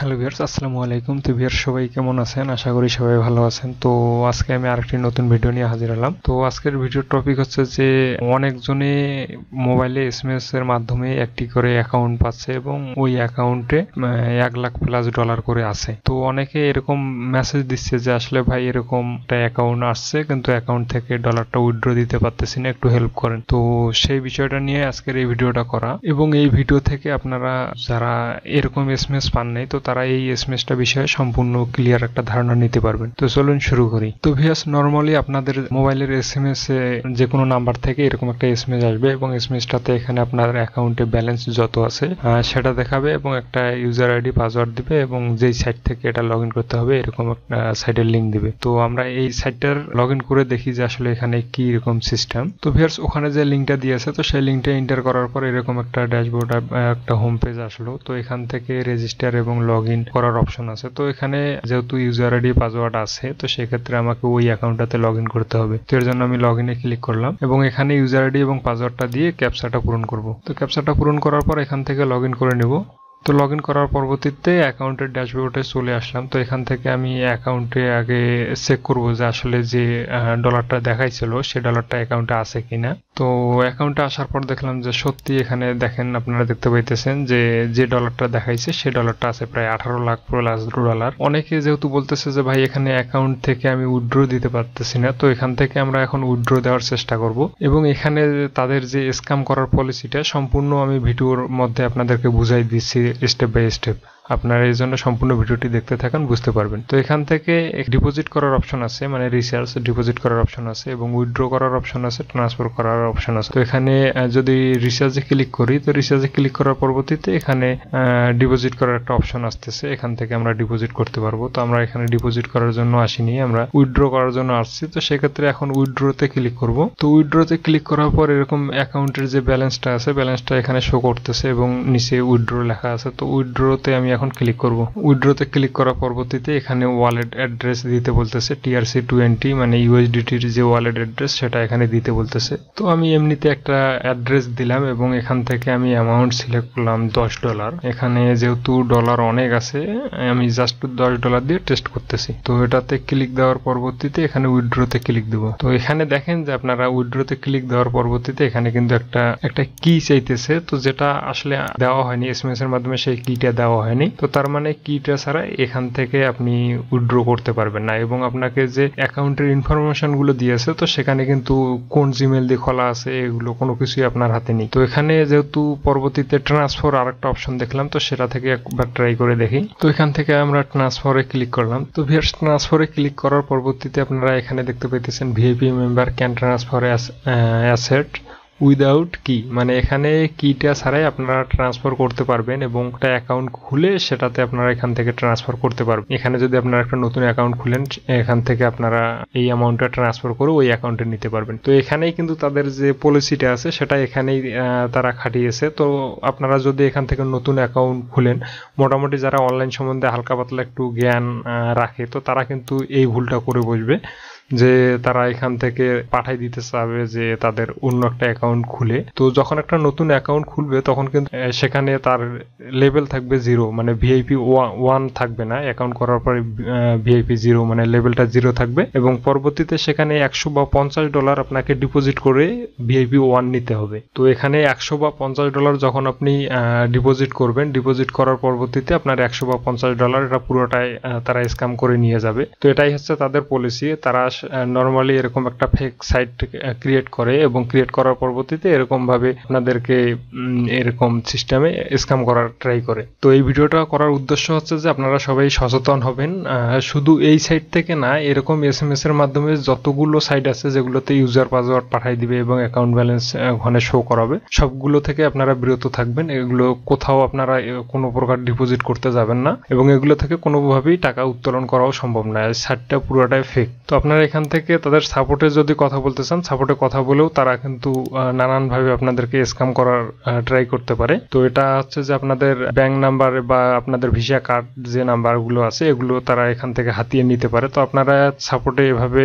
Hello viewers, আসসালামু আলাইকুম। তো ভিউয়ার্স, সবাই কেমন আছেন? আশা করি সবাই ভালো আছেন। তো আজকে আমি আরেকটি নতুন ভিডিও নিয়ে হাজির হলাম। তো আজকের ভিডিওর টপিক হচ্ছে যে অনেকজনে মোবাইলে এসএমএস এর মাধ্যমে একটি করে অ্যাকাউন্ট পাচ্ছে এবং ওই অ্যাকাউন্টে $1,00,000+ করে আছে। তো অনেকে এরকম মেসেজ দিচ্ছে যে আসলে ভাই এরকম একটা অ্যাকাউন্ট আসছে, কিন্তু অ্যাকাউন্ট থেকে ডলারটা উইথড্র দিতে পারতেছি না, একটু হেল্প করেন। তো সেই বিষয়টা নিয়ে আজকের এই ভিডিওটা করা, এবং এই ভিডিও থেকে আপনারা যারা এরকম এসএমএস পান নাই, তো তারা এই এসএমএসটা বিষয়ে সম্পূর্ণ ক্লিয়ার একটা ধারণা নিতে পারবেন। তো চলুন শুরু করি। তো ভিউয়ার্স, নরমালি আপনাদের মোবাইলের এসএমএস এ যে কোনো নাম্বার থেকে এরকম একটা এসএমএস আসবে এবং এসএমএসটাতে এখানে আপনার অ্যাকাউন্টে ব্যালেন্স যত আছে সেটা দেখাবে এবং একটা ইউজার আইডি পাসওয়ার্ড দিবে এবং যেই সাইট থেকে এটা লগ ইন করতে হবে এরকম একটা সাইটের লিঙ্ক দিবে। তো আমরা এই সাইটটার লগ ইন করে দেখি যে আসলে এখানে কি রকম সিস্টেম। তো ভিউয়ার্স, ওখানে যে লিঙ্কটা দিয়েছে, তো সেই লিঙ্কটা এন্টার করার পর এরকম একটা ড্যাশবোর্ড, একটা হোম পেজ আসলো। তো এখান থেকে রেজিস্টার এবং লগ ইন করার অপশন আছে। তো এখানে যেহেতু ইউজার আইডি পাসওয়ার্ড আছে, তো সেক্ষেত্রে আমাকে ওই অ্যাকাউন্টটাতে লগ ইন করতে হবে। তো এর জন্য আমি লগ ইনে ক্লিক করলাম এবং এখানে ইউজার আইডি এবং পাসওয়ার্ডটা দিয়ে ক্যাপচাটা পূরণ করব। তো ক্যাপচাটা পূরণ করার পর এখান থেকে লগ ইন করে নেব। তো লগ ইন করার পরবর্তীতে অ্যাকাউন্টের ড্যাশবোর্ডে চলে আসলাম। তো এখান থেকে আমি অ্যাকাউন্টে আগে চেক করব যে আসলে যে ডলারটা দেখাইছিল সে ডলারটা অ্যাকাউন্টে আছে কিনা। তো অ্যাকাউন্টে আসার পর দেখলাম যে সত্যি এখানে দেখেন, আপনারা দেখতে পাইতেছেন যে যে ডলারটা দেখাইছে সে ডলারটা আছে প্রায় $18,00,000+। অনেকে যেহেতু বলতেছে যে ভাই এখানে অ্যাকাউন্ট থেকে আমি উইথড্র দিতে পারতেছি না, তো এখান থেকে আমরা এখন উইথড্র দেওয়ার চেষ্টা করব এবং এখানে তাদের যে স্ক্যাম করার পলিসিটা সম্পূর্ণ আমি ভিডিওর মধ্যে আপনাদেরকে বুঝাই দিচ্ছি স্টেপ বাই স্টেপ। আপনারা এই জন্য সম্পূর্ণ ভিডিওটি দেখতে থাকেন, বুঝতে পারবেন। তো এখান থেকে ডিপোজিট করার অপশন আছে, মানে রিচার্জ ডিপোজিট করার অপশন আছে এবং উইথড্র করার অপশন আছে, ট্রান্সফার করার অপশন আছে। তো এখানে যদি রিচার্জে ক্লিক করি, তো রিচার্জে ক্লিক করার পরবর্তীতে এখানে ডিপোজিট করার একটা অপশন আসতেছে, এখান থেকে আমরা ডিপোজিট করতে পারবো। তো আমরা এখানে ডিপোজিট করার জন্য আসিনি, আমরা উইথড্র করার জন্য আসছি। তো সেক্ষেত্রে এখন উইথড্রতে ক্লিক করব। তো উইথড্রতে ক্লিক করার পর এরকম অ্যাকাউন্টের যে ব্যালেন্সটা আছে, ব্যালেন্সটা এখানে শো করতেছে এবং নিচে উইথড্র লেখা আছে। তো উইথড্রতে আমি এখন ক্লিক করব। উইথড্রতে ক্লিক করার পরবর্তীতে এখানে ওয়ালেট অ্যাড্রেস দিতে বলতেছে, TRC20 মানে ইউএসডিটির যে ওয়ালেট অ্যাড্রেস সেটা এখানে দিতে বলতেছে। তো আমি এমনিতে একটা অ্যাড্রেস দিলাম এবং এখান থেকে আমি অ্যামাউন্ট সিলেক্ট করলাম $10। এখানে যেহেতু ডলার অনেক আছে, আমি জাস্ট $10 দিয়ে টেস্ট করতেছি। তো এটাতে ক্লিক দেওয়ার পরবর্তীতে এখানে উইথড্রতে ক্লিক দেব। তো এখানে দেখেন যে আপনারা উইথড্রতে ক্লিক দেওয়ার পরবর্তীতে এখানে কিন্তু একটা কি চাইতেছে, তো যেটা আসলে দেওয়া হয়নি এসএমএস এর মাধ্যমে, সেই কিটা দেওয়া হয়নি। তো তার মানে কিটা ছাড়া এখান থেকে আপনি উইথড্র করতে পারবেন না এবং আপনাকে যে অ্যাকাউন্টের ইনফরমেশন গুলো দিয়েছে, তো সেখানে কিন্তু কোন জিমেল দিয়ে খোলা আছে এগুলো কোনো কিছুই আপনার হাতে নেই। তো এখানে যেহেতু পরবর্তীতে ট্রান্সফার আরেকটা অপশন দেখলাম, তো সেটা থেকে একবার ট্রাই করে দেখি। তো এখান থেকে আমরা ট্রান্সফারে ক্লিক করলাম। তো ভিউয়ার্স, ট্রান্সফারে ক্লিক করার পরবর্তীতে আপনারা এখানে দেখতে পাইতেছেন VIP member can transfer asset without কি, মানে এখানে কিটা ছাড়াই আপনারা ট্রান্সফার করতে পারবেন এবং একটা অ্যাকাউন্ট খুলে সেটাতে আপনারা এখান থেকে ট্রান্সফার করতে পারবেন। এখানে যদি আপনারা একটা নতুন অ্যাকাউন্ট খুলেন, এখান থেকে আপনারা এই অ্যামাউন্টটা ট্রান্সফার করে ওই অ্যাকাউন্টে নিতে পারবেন। তো এখানেই কিন্তু তাদের যে পলিসিটা আছে সেটা এখানেই তারা খাটিয়েছে। তো আপনারা যদি এখান থেকে নতুন অ্যাকাউন্ট খুলেন, মোটামুটি যারা অনলাইন সম্বন্ধে হালকা পাতলা একটু জ্ঞান রাখে, তো তারা কিন্তু এই ভুলটা করে বসবে যে তারা এখান থেকে পাঠাই দিতে চাবে যে তাদের অন্য একটা অ্যাকাউন্ট খুলে। তো যখন একটা নতুন অ্যাকাউন্ট খুলবে তখন কিন্তু সেখানে তার লেভেল থাকবে 0, মানে ভিআইপি 1 থাকবে না। অ্যাকাউন্ট করার পরে ভিআইপি 0 মানে লেভেলটা 0 থাকবে এবং পরবর্তীতে সেখানে $100 বা $50 আপনাকে ডিপোজিট করে ভিআইপি 1 নিতে হবে। তো এখানে $100 বা $50 যখন আপনি ডিপোজিট করবেন, ডিপোজিট করার পরবর্তীতে আপনার $100 বা $50 এটা পুরোটাই তারা স্ক্যাম করে নিয়ে যাবে। তো এটাই হচ্ছে তাদের পলিসি। তারা নরমালি এরকম একটা ফেক সাইট ক্রিয়েট করে এবং ক্রিয়েট করার পরবর্তীতে এরকম ভাবে আপনাদেরকে এরকম সিস্টেমে স্ক্যাম করার ট্রাই করে। তো এই ভিডিওটা করার উদ্দেশ্য হচ্ছে যে আপনারা সবাই সচেতন হবেন, শুধু এই সাইট থেকে না, এরকম এসএমএস এর মাধ্যমে যতগুলো সাইট আছে যেগুলোতে ইউজার পাসওয়ার্ড পাঠাই দিবে এবং অ্যাকাউন্ট ব্যালেন্স ওখানে শো করাবে, সবগুলো থেকে আপনারা বিরত থাকবেন। এগুলো কোথাও আপনারা কোনো প্রকার ডিপোজিট করতে যাবেন না এবং এগুলো থেকে কোনোভাবেই টাকা উত্তোলন করাও সম্ভব না। সাইটটা পুরোটাই ফেক। তো আপনারা এখান থেকে তাদের সাপোর্টে যদি কথা বলতে চান, সাপোর্টে কথা বলেও তারা কিন্তু নানানভাবে আপনাদেরকে স্ক্যাম করার ট্রাই করতে পারে। তো এটা হচ্ছে যে আপনাদের ব্যাংক নাম্বার বা আপনাদের ভিসা কার্ড যে নাম্বারগুলো আছে এগুলো তারা এখান থেকে হাতিয়ে নিতে পারে। তো আপনারা সাপোর্টে এভাবে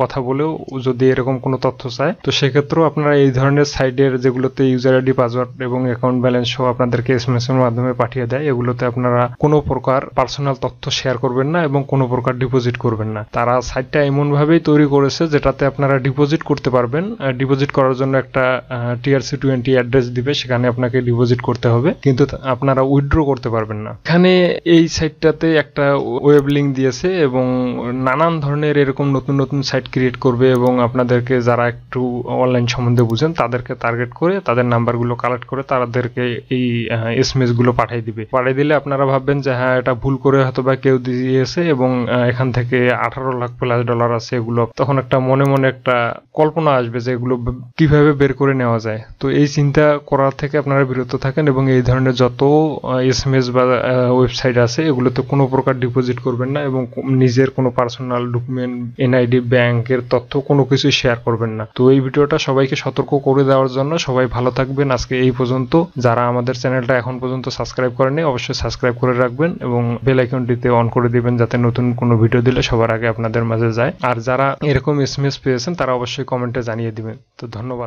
কথা বলেও যদি এরকম কোনো তথ্য চায়, তো সেক্ষেত্রেও আপনারা এই ধরনের সাইটের যেগুলোতে ইউজার আইডি, পাসওয়ার্ড এবং অ্যাকাউন্ট ব্যালেন্স সহ আপনাদেরকে এসএমএস এর মাধ্যমে পাঠিয়ে দেয়, এগুলোতে আপনারা কোনো প্রকার পার্সোনাল তথ্য শেয়ার করবেন না এবং কোনো প্রকার ডিপোজিট করবেন না। তারা সাইটটা এমন ভাবেই তৈরি করেছে যেটাতে আপনারা ডিপোজিট করতে পারবেন। ডিপোজিট করার জন্য একটা TRC20 অ্যাড্রেস দিবে, সেখানে আপনাকে ডিপোজিট করতে হবে, কিন্তু আপনারা উইথড্র করতে পারবেন না। এখানে এই সাইটটাতে একটা ওয়েব লিংক দিয়েছে এবং নানান ধরনের এরকম নতুন নতুন সাইট ক্রিয়েট করবে এবং আপনাদেরকে যারা একটু অনলাইন সম্বন্ধে বুঝেন তাদেরকে টার্গেট করে তাদের নাম্বারগুলো কালেক্ট করে তাদেরকে এই এসএমএস গুলো পাঠিয়ে দিবে। পাঠিয়ে দিলে আপনারা ভাববেন যে হ্যাঁ এটা ভুল করে হয়তো বা কেউ দিয়েছে এবং এখান থেকে 18 লাখ প্লাস ডলার আছে এগুলো, তখন একটা মনে মনে একটা কল্পনা আসবে যে এগুলো কিভাবে বের করে নেওয়া যায়। তো এই চিন্তা করার থেকে আপনারা বিরত থাকেন এবং এই ধরনের যত এসএমএস বা ওয়েবসাইট আছে এগুলোতে কোনো প্রকার ডিপোজিট করবেন না এবং নিজের কোনো পার্সোনাল ডকুমেন্ট, এনআইডি, ব্যাংকের তথ্য কোনো কিছু শেয়ার করবেন না। তো এই ভিডিওটা সবাইকে সতর্ক করে দেওয়ার জন্য। সবাই ভালো থাকবেন। আজকে এই পর্যন্ত। যারা আমাদের চ্যানেলটা এখন পর্যন্ত সাবস্ক্রাইব করেনি অবশ্যই সাবস্ক্রাইব করে রাখবেন এবং বেল আইকনটিতে অন করে দিবেন যাতে নতুন কোনো ভিডিও দিলে সবার আগে আপনাদের মাঝে যায়। আর যারা এরকম এসএমএস পেয়েছেন তারা অবশ্যই কমেন্টে জানিয়ে দিবেন। তো ধন্যবাদ।